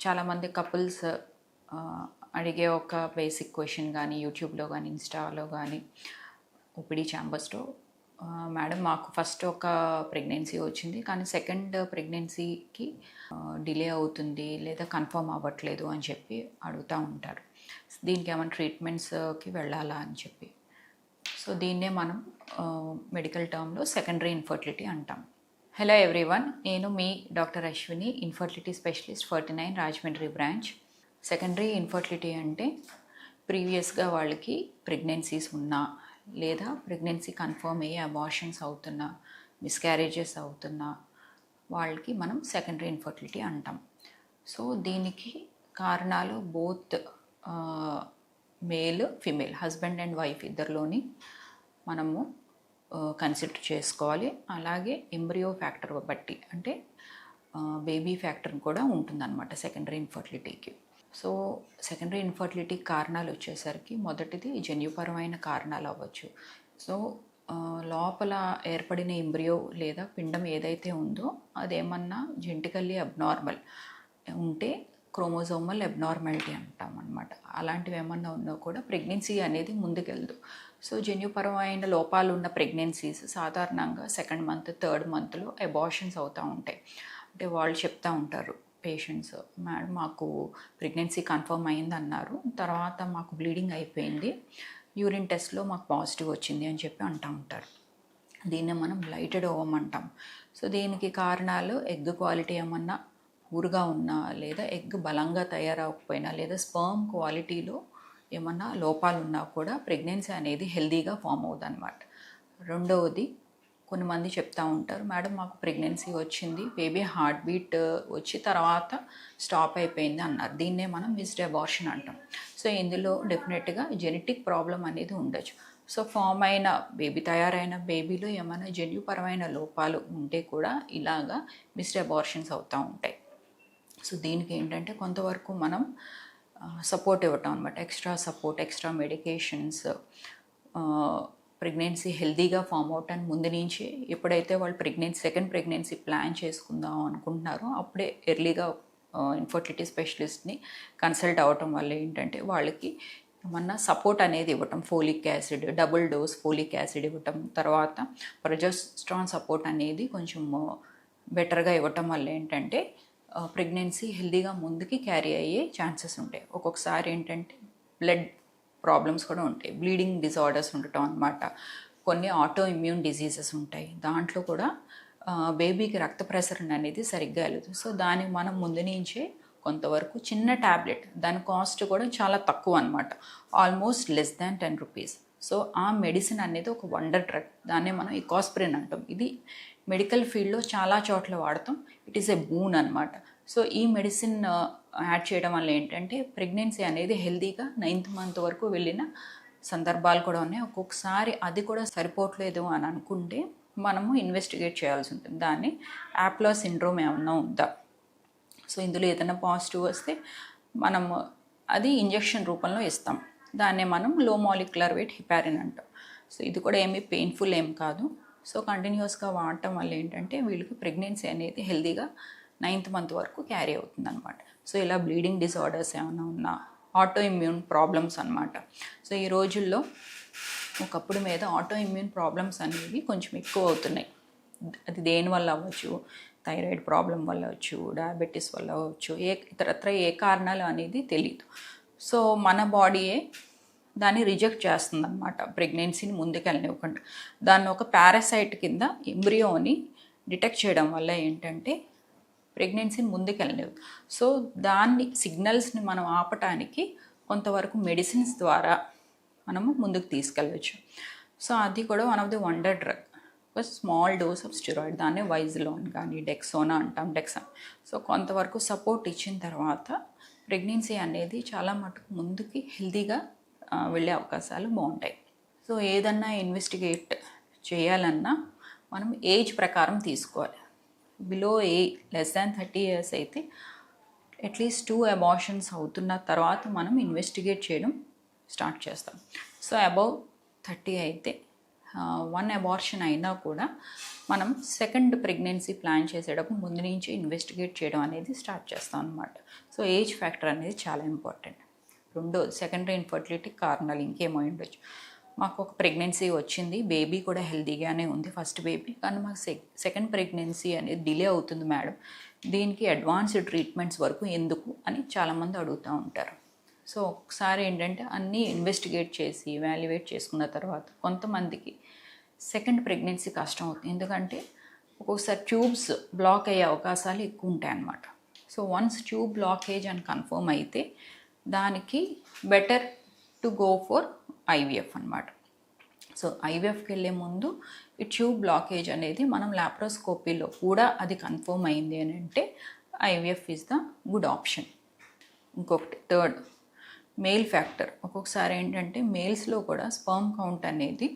చాలామంది కపుల్స్ అడిగే ఒక బేసిక్ క్వశ్చన్ కానీ యూట్యూబ్లో కానీ ఇన్స్టాలో కానీ ఓపీడీ ఛాంబర్స్లో, మేడం మాకు ఫస్ట్ ఒక ప్రెగ్నెన్సీ వచ్చింది కానీ సెకండ్ ప్రెగ్నెన్సీకి డిలే అవుతుంది లేదా కన్ఫర్మ్ అవ్వట్లేదు అని చెప్పి అడుగుతూ ఉంటారు. దీనికి ఏమైనా ట్రీట్మెంట్స్కి వెళ్ళాలా అని చెప్పి. సో దీన్నే మనం మెడికల్ టర్మ్లో సెకండరీ ఇన్ఫర్టిలిటీ అంటాం. హలో ఎవ్రీవన్, నేను మీ doctor Ashwini, infertility specialist 49 Rajahmundry branch. Secondary infertility అంటే ప్రీవియస్గా వాళ్ళకి ప్రెగ్నెన్సీస్ ఉన్నా లేదా ప్రెగ్నెన్సీ కన్ఫర్మ్ అయ్యి అబార్షన్స్ అవుతున్నా, మిస్క్యారేజెస్ అవుతున్నా వాళ్ళకి మనం సెకండరీ ఇన్ఫర్టిలిటీ అంటాం. సో దీనికి కారణాలు both male female, husband and wife ఇద్దరిలోని మనము కన్సిడర్ చేసుకోవాలి. అలాగే ఎంబ్రియో ఫ్యాక్టర్ బట్టి అంటే బేబీ ఫ్యాక్టర్ కూడా ఉంటుందన్నమాట సెకండరీ ఇన్ఫర్టిలిటీకి. సో సెకండరీ ఇన్ఫర్టిలిటీ కారణాలు వచ్చేసరికి మొదటిది జన్యుపరమైన కారణాలు అవ్వచ్చు. సో లోపల ఏర్పడిన ఎంబ్రియో లేదా పిండం ఏదైతే ఉందో అదేమన్నా జెనెటికల్లీ అబ్నార్మల్ ఉంటే క్రోమోజోమల్ అబ్నార్మాలిటీ అంటాం అనమాట. అలాంటివి ఏమన్నా ఉన్నా కూడా ప్రెగ్నెన్సీ అనేది ముందుకెళ్దు. సో జన్యుపరమైన లోపాలు ఉన్న ప్రెగ్నెన్సీస్ సాధారణంగా సెకండ్ మంత్, థర్డ్ మంత్లో అబార్షన్స్ అవుతూ ఉంటాయి. అంటే వాళ్ళు చెప్తూ ఉంటారు పేషెంట్స్, మేడం మాకు ప్రెగ్నెన్సీ కన్ఫర్మ్ అయింది అన్నారు, తర్వాత మాకు బ్లీడింగ్ అయిపోయింది, యూరిన్ టెస్ట్లో మాకు పాజిటివ్ వచ్చింది అని చెప్పి అంటూ ఉంటారు. దీన్ని మనం బ్లైటెడ్ ఓవం అంటాం. సో దీనికి కారణాలు ఎగ్ క్వాలిటీ ఏమన్నా పూర్గా ఉన్నా లేదా ఎగ్ బలంగా తయారవకపోయినా లేదా స్పర్మ్ క్వాలిటీలో ఏమన్నా లోపాలు ఉన్నా కూడా ప్రెగ్నెన్సీ అనేది హెల్దీగా ఫామ్ అవుతుంది అనమాట. రెండవది, కొంతమంది చెప్తూ ఉంటారు, మేడం మాకు ప్రెగ్నెన్సీ వచ్చింది, బేబీ హార్ట్ బీట్ వచ్చి తర్వాత స్టాప్ అయిపోయింది అన్నారు. దీన్నే మనం మిస్డ్ అబార్షన్ అంటాం. సో ఇందులో డెఫినెట్గా జెనెటిక్ ప్రాబ్లం అనేది ఉండొచ్చు. సో ఫామ్ అయిన బేబీ, తయారైన బేబీలో ఏమైనా జన్యుపరమైన లోపాలు ఉంటే కూడా ఇలాగా మిస్డ్ అబార్షన్స్ అవుతూ ఉంటాయి. సో దీనికి ఏంటంటే కొంతవరకు మనం సపోర్ట్ ఇవ్వటం అనమాట, extra support, extra medications. Pregnancy హెల్దీగా ఫామ్ అవటానికి ముందు నుంచి ఎప్పుడైతే వాళ్ళు సెకండ్ ప్రెగ్నెన్సీ ప్లాన్ చేసుకుందాం అనుకుంటున్నారో అప్పుడే ఎర్లీగా ఇన్ఫర్టిలిటీ స్పెషలిస్ట్ని కన్సల్ట్ అవ్వటం వల్ల ఏంటంటే వాళ్ళకి ఏమన్నా సపోర్ట్ అనేది ఇవ్వటం, folic acid, double dose folic acid ఇవ్వటం, తర్వాత ప్రొజెస్ట్రాన్ సపోర్ట్ అనేది కొంచెం బెటర్గా ఇవ్వటం వల్ల ఏంటంటే ప్రెగ్నెన్సీ హెల్దీగా ముందుకి క్యారీ అయ్యే ఛాన్సెస్ ఉంటాయి. ఒక్కొక్కసారి ఏంటంటే బ్లడ్ ప్రాబ్లమ్స్ కూడా ఉంటాయి, బ్లీడింగ్ డిజార్డర్స్ ఉండటం అన్నమాట. కొన్ని ఆటో ఇమ్యూన్ డిజీజెస్ ఉంటాయి, దాంట్లో కూడా బేబీకి రక్త ప్రసరణ అనేది సరిగ్గా వెళ్ళదు. సో దానికి మనం ముందు నుంచే కొంతవరకు చిన్న ట్యాబ్లెట్, దాని కాస్ట్ కూడా చాలా తక్కువ అనమాట, almost less than 10 rupees. So ఆ మెడిసిన్ అనేది ఒక వండర్ డ్రగ్, దాన్నే మనం ఇకాస్ప్రిన్ అంటాం. ఇది మెడికల్ ఫీల్డ్లో చాలా చోట్ల వాడతాం. ఇట్ ఈస్ ఏ బూన్ అనమాట. సో ఈ మెడిసిన్ యాడ్ చేయడం వల్ల ఏంటంటే ప్రెగ్నెన్సీ అనేది హెల్దీగా 9th మంత్ వరకు వెళ్ళిన సందర్భాలు కూడా ఉన్నాయి. ఒక్కొక్కసారి అది కూడా సరిపోవట్లేదు అని అనుకుంటే మనము ఇన్వెస్టిగేట్ చేయాల్సి ఉంటుంది, దాన్ని యాప్లో సిండ్రోమ్ ఏమన్నా ఉందా. సో ఇందులో ఏదైనా పాజిటివ్ వస్తే మనము అది ఇంజెక్షన్ రూపంలో ఇస్తాం, దాన్నే మనం లో మాలిక్యులర్ వెయిట్ హిపారిన్ అంటాం. సో ఇది కూడా ఏమీ పెయిన్ఫుల్ ఏం కాదు. సో కంటిన్యూస్గా వాడటం వల్ల ఏంటంటే వీళ్ళకి ప్రెగ్నెన్సీ అనేది హెల్దీగా 9th మంత్ వరకు క్యారీ అవుతుంది అనమాట. సో ఇలా బ్లీడింగ్ డిజార్డర్స్ ఏమైనా ఉన్నా, ఆటో ఇమ్యూన్ ప్రాబ్లమ్స్ అనమాట. సో ఈ రోజుల్లో ఒకప్పుడు మీద ఆటో ఇమ్యూన్ ప్రాబ్లమ్స్ అనేవి కొంచెం ఎక్కువ అవుతున్నాయి. అది దేనివల్ల అవ్వచ్చు, థైరాయిడ్ ప్రాబ్లం వల్ల అవ్వచ్చు, డయాబెటీస్ వల్ల అవ్వచ్చు, ఇతరత్ర ఏ కారణాలు అనేది తెలియదు. సో మన బాడీయే దాన్ని రిజెక్ట్ చేస్తుంది అనమాట, ప్రెగ్నెన్సీని ముందుకెళ్ళనివ్వకుండా. దాన్ని ఒక పారాసైట్ కింద ఎంబ్రియోని డిటెక్ట్ చేయడం వల్ల ఏంటంటే ప్రెగ్నెన్సీని ముందుకెళ్ళనివ్వదు. సో దాన్ని సిగ్నల్స్ని మనం ఆపటానికి కొంతవరకు మెడిసిన్స్ ద్వారా మనము ముందుకు తీసుకెళ్ళవచ్చు. సో అది కూడా one of the wonder drug, ఒక స్మాల్ డోస్ ఆఫ్ స్టెరాయిడ్, దాన్ని వైజ్లోన్ కానీ డెక్సోనా అంటాం, డెక్సాన్. సో కొంతవరకు సపోర్ట్ ఇచ్చిన తర్వాత ప్రెగ్నెన్సీ అనేది చాలా మటుకు ముందుకి హెల్తీగా వెళ్ళే అవకాశాలు బాగుంటాయి. సో ఏదన్నా ఇన్వెస్టిగేట్ చేయాలన్నా మనం ఏజ్ ప్రకారం తీసుకోవాలి. బిలో లెస్ దాన్ 30 years అయితే అట్లీస్ట్ 2 అబార్షన్స్ అవుతున్న తర్వాత మనం ఇన్వెస్టిగేట్ చేయడం స్టార్ట్ చేస్తాం. సో అబౌవ్ 30 అయితే వన్ అబార్షన్ అయినా కూడా మనం సెకండ్ ప్రెగ్నెన్సీ ప్లాన్ చేసేటప్పుడు ముందు నుంచి ఇన్వెస్టిగేట్ చేయడం అనేది స్టార్ట్ చేస్తాం అనమాట. సో ఏజ్ ఫ్యాక్టర్ అనేది చాలా ఇంపార్టెంట్. రెండోది సెకండరీ ఇన్ఫర్టిలిటీ కారణాలు ఇంకేమో ఉండొచ్చు. మాకు ఒక ప్రెగ్నెన్సీ వచ్చింది, బేబీ కూడా హెల్తీగానే ఉంది, ఫస్ట్ బేబీ, కానీ మాకు సెకండ్ ప్రెగ్నెన్సీ అనేది డిలే అవుతుంది మేడం, దీనికి అడ్వాన్స్డ్ ట్రీట్మెంట్స్ వరకు ఎందుకు అని చాలామంది అడుగుతూ ఉంటారు. సో ఒకసారి ఏంటంటే అన్నీ ఇన్వెస్టిగేట్ చేసి వాల్యుయేట్ చేసుకున్న తర్వాత కొంతమందికి సెకండ్ ప్రెగ్నెన్సీ కష్టం అవుతుంది, ఎందుకంటే ఒక్కొక్కసారి ట్యూబ్స్ బ్లాక్ అయ్యే అవకాశాలు ఎక్కువ ఉంటాయి అన్నమాట. సో వన్స్ ట్యూబ్ బ్లాకేజ్ అని కన్ఫర్మ్ అయితే దానికి better to go for IVF అనమాట. సో ఐవీఎఫ్కి వెళ్ళే ముందు ఈ ట్యూబ్ బ్లాకేజ్ అనేది మనం లాప్రోస్కోపీలో కూడా అది కన్ఫర్మ్ అయింది అని అంటే IVF is the good option. ఇంకొకటి థర్డ్, మేల్ ఫ్యాక్టర్. ఒక్కొక్కసారి ఏంటంటే మేల్స్లో కూడా స్పర్మ్ కౌంట్ అనేది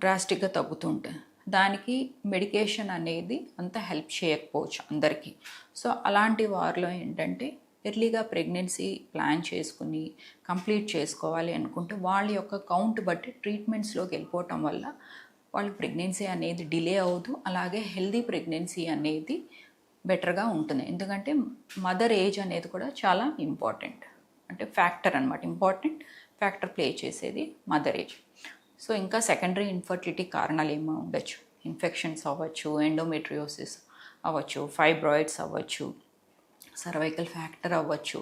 డ్రాస్టిక్గా తగ్గుతుంటుంది, దానికి మెడికేషన్ అనేది అంత హెల్ప్ చేయకపోవచ్చు అందరికీ. సో అలాంటి వారిలో ఏంటంటే ఎర్లీగా ప్రెగ్నెన్సీ ప్లాన్ చేసుకుని కంప్లీట్ చేసుకోవాలి అనుకుంటే వాళ్ళ యొక్క కౌంట్ బట్టి ట్రీట్మెంట్స్లోకి వెళ్ళిపోవటం వల్ల వాళ్ళకి ప్రెగ్నెన్సీ అనేది డిలే అవ్వదు, అలాగే హెల్దీ ప్రెగ్నెన్సీ అనేది బెటర్గా ఉంటుంది. ఎందుకంటే మదర్ ఏజ్ అనేది కూడా చాలా ఇంపార్టెంట్, అంటే ఫ్యాక్టర్ అనమాట, ఇంపార్టెంట్ ఫ్యాక్టర్ ప్లే చేసేది మదర్ ఏజ్. సో ఇంకా సెకండరీ ఇన్ఫర్టిలిటీ కారణాలు ఏమో ఉండొచ్చు, ఇన్ఫెక్షన్స్ అవ్వచ్చు, ఎండోమెట్రియోసిస్ అవ్వచ్చు, ఫైబ్రాయిడ్స్ అవ్వచ్చు, సర్వైకల్ ఫ్యాక్టర్ అవ్వచ్చు,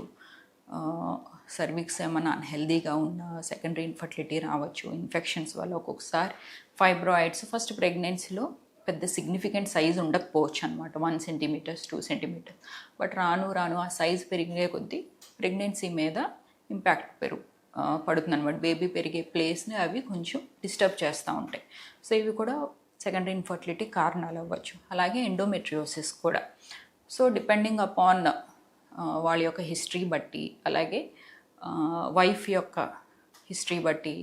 సర్విక్స్ ఏమైనా అన్హెల్దీగా ఉన్న సెకండరీ ఇన్ఫర్టిలిటీ రావచ్చు, ఇన్ఫెక్షన్స్ వల్ల ఒక్కొక్కసారి ఫైబ్రాయిడ్స్ ఫస్ట్ ప్రెగ్నెన్సీలో పెద్ద సిగ్నిఫికెంట్ సైజ్ ఉండకపోవచ్చు అనమాట, 1 సెంటీమీటర్స్ 2 సెంటీమీటర్స్, బట్ రాను రాను ఆ సైజ్ పెరిగే కొద్దీ ప్రెగ్నెన్సీ మీద ఇంపాక్ట్ పడుతుంది అనమాట. బేబీ పెరిగే ప్లేస్ని అవి కొంచెం డిస్టర్బ్ చేస్తూ ఉంటాయి. సో ఇవి కూడా సెకండరీ ఇన్ఫర్టిలిటీ కారణాలు అవ్వచ్చు. అలాగే ఎండోమెట్రియోసిస్ కూడా. సో డిపెండింగ్ అపాన్ వాళ్ళ యొక్క హిస్టరీ బట్టి, అలాగే వైఫ్ యొక్క హిస్టరీ బట్టి,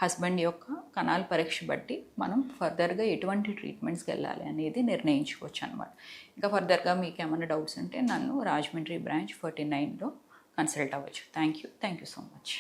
హస్బెండ్ యొక్క కణాల పరీక్ష బట్టి మనం ఫర్దర్గా ఎటువంటి ట్రీట్మెంట్స్కి వెళ్ళాలి అనేది నిర్ణయించుకోవచ్చు అనమాట. ఇంకా ఫర్దర్గా మీకు ఏమైనా డౌట్స్ ఉంటే నన్ను రాజమండ్రి బ్రాంచ్ 49లో కన్సల్ట్ అవ్వచ్చు. Thank you so much.